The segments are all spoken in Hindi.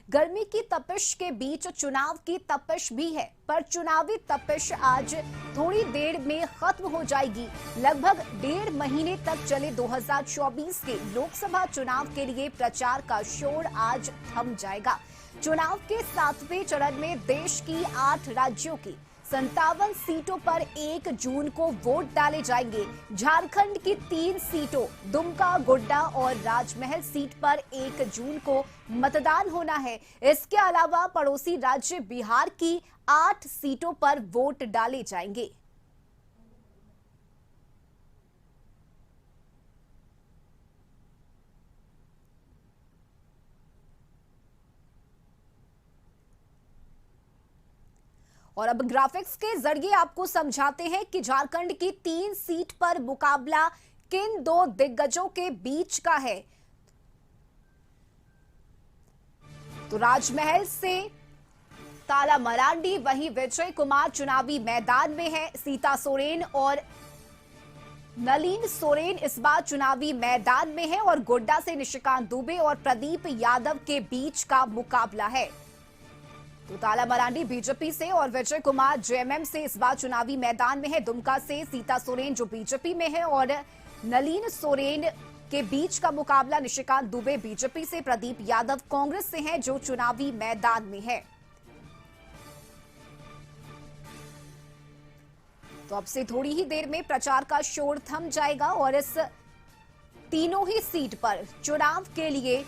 गर्मी की तपिश के बीच चुनाव की तपिश भी है, पर चुनावी तपिश आज थोड़ी देर में खत्म हो जाएगी। लगभग 1.5 महीने तक चले 2024 के लोकसभा चुनाव के लिए प्रचार का शोर आज थम जाएगा। चुनाव के 7वें चरण में देश की 8 राज्यों की 57 सीटों पर 1 जून को वोट डाले जाएंगे। झारखंड की 3 सीटों दुमका, गोड्डा और राजमहल सीट पर 1 जून को मतदान होना है। इसके अलावा पड़ोसी राज्य बिहार की 8 सीटों पर वोट डाले जाएंगे। और अब ग्राफिक्स के जरिए आपको समझाते हैं कि झारखंड की 3 सीट पर मुकाबला किन 2 दिग्गजों के बीच का है। तो राजमहल से ताला मरांडी, वहीं विजय कुमार चुनावी मैदान में है। सीता सोरेन और नलिन सोरेन इस बार चुनावी मैदान में है और गोड्डा से निशिकांत दुबे और प्रदीप यादव के बीच का मुकाबला है। तो ताला मरांडी बीजेपी से और विजय कुमार जेएमएम से इस बार चुनावी मैदान में है। दुमका से सीता सोरेन जो बीजेपी में है और नलिन सोरेन के बीच का मुकाबला निशिकांत दुबे बीजेपी से, प्रदीप यादव कांग्रेस से हैं जो चुनावी मैदान में है। तो अब से थोड़ी ही देर में प्रचार का शोर थम जाएगा और इस तीनों ही सीट पर चुनाव के लिए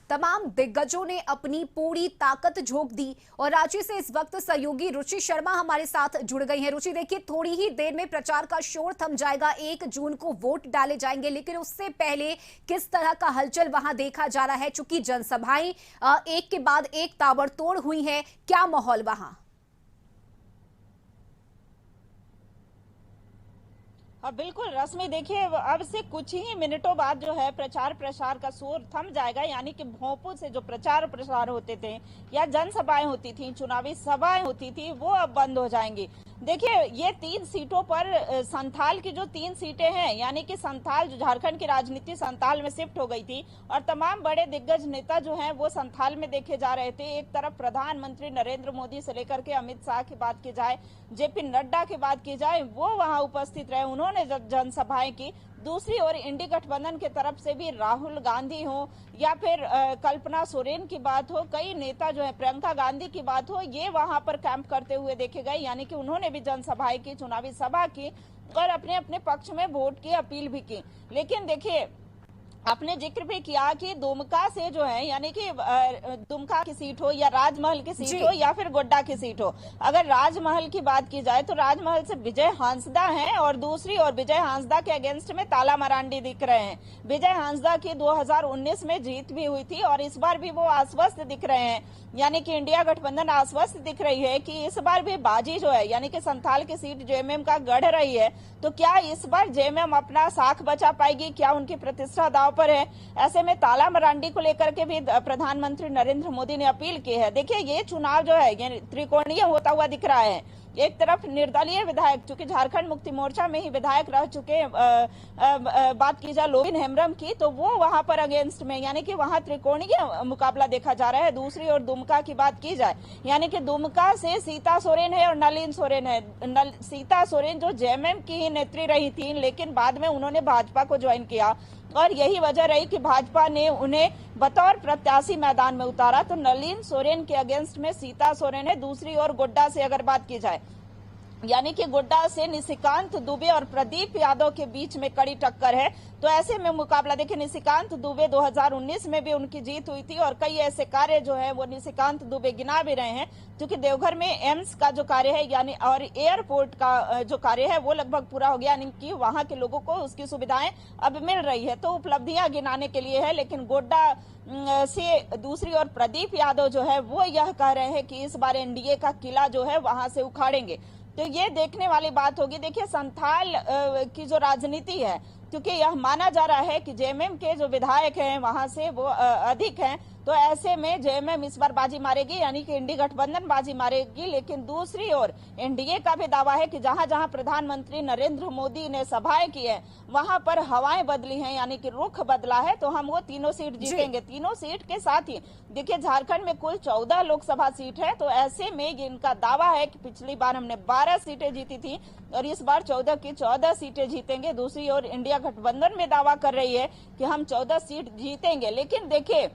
तमाम दिग्गजों ने अपनी पूरी ताकत झोंक दी। और रांची से इस वक्त सहयोगी रुचि शर्मा हमारे साथ जुड़ गई हैं। रुचि, देखिए थोड़ी ही देर में प्रचार का शोर थम जाएगा, 1 जून को वोट डाले जाएंगे, लेकिन उससे पहले किस तरह का हलचल वहां देखा जा रहा है? चूंकि जनसभाएं एक के बाद एक ताबड़तोड़ हुई है, क्या माहौल वहां? हाँ बिल्कुल रश्मि, देखिए अब से कुछ ही मिनटों बाद जो है प्रचार प्रसार का शोर थम जाएगा। यानी कि भोंपू से जो प्रचार प्रसार होते थे या जनसभाएं होती थी, चुनावी सभाएं होती थी, वो अब बंद हो जाएंगी। देखिए ये 3 सीटों पर संथाल की जो 3 सीटें हैं, यानी कि संथाल जो झारखंड की राजनीति संथाल में शिफ्ट हो गई थी और तमाम बड़े दिग्गज नेता जो हैं वो संथाल में देखे जा रहे थे। एक तरफ प्रधानमंत्री नरेंद्र मोदी से लेकर के अमित शाह की बात की जाए, जेपी नड्डा की बात की जाए, वो वहां उपस्थित रहे, उन्होंने जनसभाएं की। दूसरी ओर इंडी गठबंधन के तरफ से भी राहुल गांधी हो या फिर कल्पना सोरेन की बात हो, कई नेता जो है, प्रियंका गांधी की बात हो, ये वहां पर कैंप करते हुए देखे गए। यानी कि उन्होंने भी जनसभाएं की, चुनावी सभा की और अपने अपने पक्ष में वोट की अपील भी की। लेकिन देखिए आपने जिक्र भी किया कि दुमका से जो है, यानी कि दुमका की सीट हो या राजमहल की सीट हो या फिर गोड्डा की सीट हो, अगर राजमहल की बात की जाए तो राजमहल से विजय हांसदा हैं और दूसरी ओर विजय हांसदा के अगेंस्ट में ताला मरांडी दिख रहे हैं। विजय हांसदा की 2019 में जीत भी हुई थी और इस बार भी वो आश्वस्त दिख रहे हैं। यानी कि इंडिया गठबंधन आश्वस्त दिख रही है कि इस बार भी बाजी जो है, यानी कि संथाल की सीट जेएमएम का गढ़ रही है, तो क्या इस बार जेएमएम अपना साख बचा पाएगी? क्या उनकी प्रतिष्ठा दांव पर है? ऐसे में ताला मरांडी को लेकर के भी प्रधानमंत्री नरेंद्र मोदी ने अपील की है। देखिए ये चुनाव जो है ये त्रिकोणीय होता हुआ दिख रहा है। एक तरफ निर्दलीय विधायक, चूंकि झारखंड मुक्ति मोर्चा में ही विधायक रह चुके, बात की जाए लोबिन हेम्ब्रम की, तो वो वहां पर अगेंस्ट में, यानी कि वहां त्रिकोणीय मुकाबला देखा जा रहा है। दूसरी ओर दुमका की बात की जाए, यानी कि दुमका से सीता सोरेन है और नलिन सोरेन है। सीता सोरेन जो जेएमएम की ही नेत्री रही थी, लेकिन बाद में उन्होंने भाजपा को ज्वाइन किया और यही वजह रही कि भाजपा ने उन्हें बतौर प्रत्याशी मैदान में उतारा। तो नलिन सोरेन के अगेंस्ट में सीता सोरेन है। दूसरी ओर गोड्डा से अगर बात की जाए, यानी कि गोड्डा से निशिकांत दुबे और प्रदीप यादव के बीच में कड़ी टक्कर है। तो ऐसे में मुकाबला, देखिए निशिकांत दुबे 2019 में भी उनकी जीत हुई थी और कई ऐसे कार्य जो है वो निशिकांत दुबे गिना भी रहे हैं, क्योंकि देवघर में एम्स का जो कार्य है यानी और एयरपोर्ट का जो कार्य है वो लगभग पूरा हो गया, यानी कि वहां के लोगों को उसकी सुविधाएं अब मिल रही है। तो उपलब्धियां गिनाने के लिए है। लेकिन गोड्डा से दूसरी ओर प्रदीप यादव जो है वो यह कह रहे हैं कि इस बार एनडीए का किला जो है वहां से उखाड़ेंगे। तो ये देखने वाली बात होगी। देखिए संथाल की जो राजनीति है, क्योंकि यह माना जा रहा है कि जेएमएम के जो विधायक हैं वहां से वो अधिक हैं, तो ऐसे में जेएमएम इस बार बाजी मारेगी, यानी कि इंडी गठबंधन बाजी मारेगी। लेकिन दूसरी ओर एनडीए का भी दावा है कि जहां जहां प्रधानमंत्री नरेंद्र मोदी ने सभाएं की है वहां पर हवाएं बदली हैं, यानी कि रुख बदला है, तो हम वो तीनों सीट जीतेंगे। तीनों सीट के साथ ही देखिए झारखंड में कुल 14 लोकसभा सीट है, तो ऐसे में इनका दावा है कि पिछली बार हमने 12 सीटें जीती थी और इस बार 14 की 14 सीटें जीतेंगे। दूसरी ओर इंडिया गठबंधन में दावा कर रही है कि हम 14 सीट जीतेंगे। लेकिन देखिए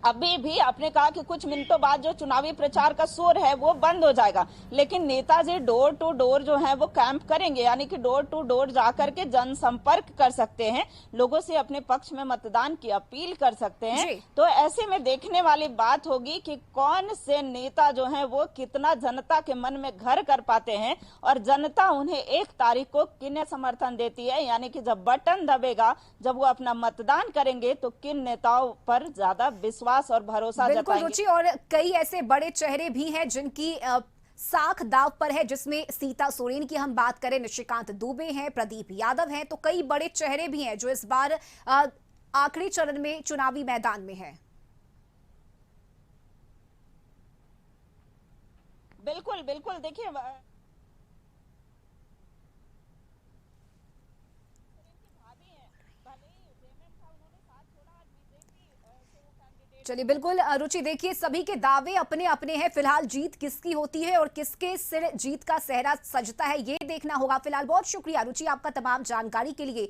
अभी भी आपने कहा कि कुछ मिनटों बाद जो चुनावी प्रचार का शोर है वो बंद हो जाएगा, लेकिन नेताजी डोर टू डोर जो है वो कैंप करेंगे, यानी कि डोर टू डोर जाकर के जनसंपर्क कर सकते हैं, लोगों से अपने पक्ष में मतदान की अपील कर सकते हैं। तो ऐसे में देखने वाली बात होगी कि कौन से नेता जो है वो कितना जनता के मन में घर कर पाते हैं और जनता उन्हें 1 तारीख को किन्हें समर्थन देती है, यानी कि जब बटन दबेगा, जब वो अपना मतदान करेंगे तो किन नेताओं पर ज्यादा विश्वास और भरोसा बिल्कुल रुचि, और कई ऐसे बड़े चेहरे भी हैं जिनकी साख दाव पर है, जिसमें सीता सोरेन की हम बात करें, निशिकांत दुबे हैं, प्रदीप यादव हैं, तो कई बड़े चेहरे भी हैं जो इस बार आखिरी चरण में चुनावी मैदान में है। बिल्कुल बिल्कुल, देखिए चलिए बिल्कुल रुचि, देखिए सभी के दावे अपने अपने हैं, फिलहाल जीत किसकी होती है और किसके सिर जीत का सेहरा सजता है ये देखना होगा। फिलहाल बहुत शुक्रिया रुचि आपका तमाम जानकारी के लिए।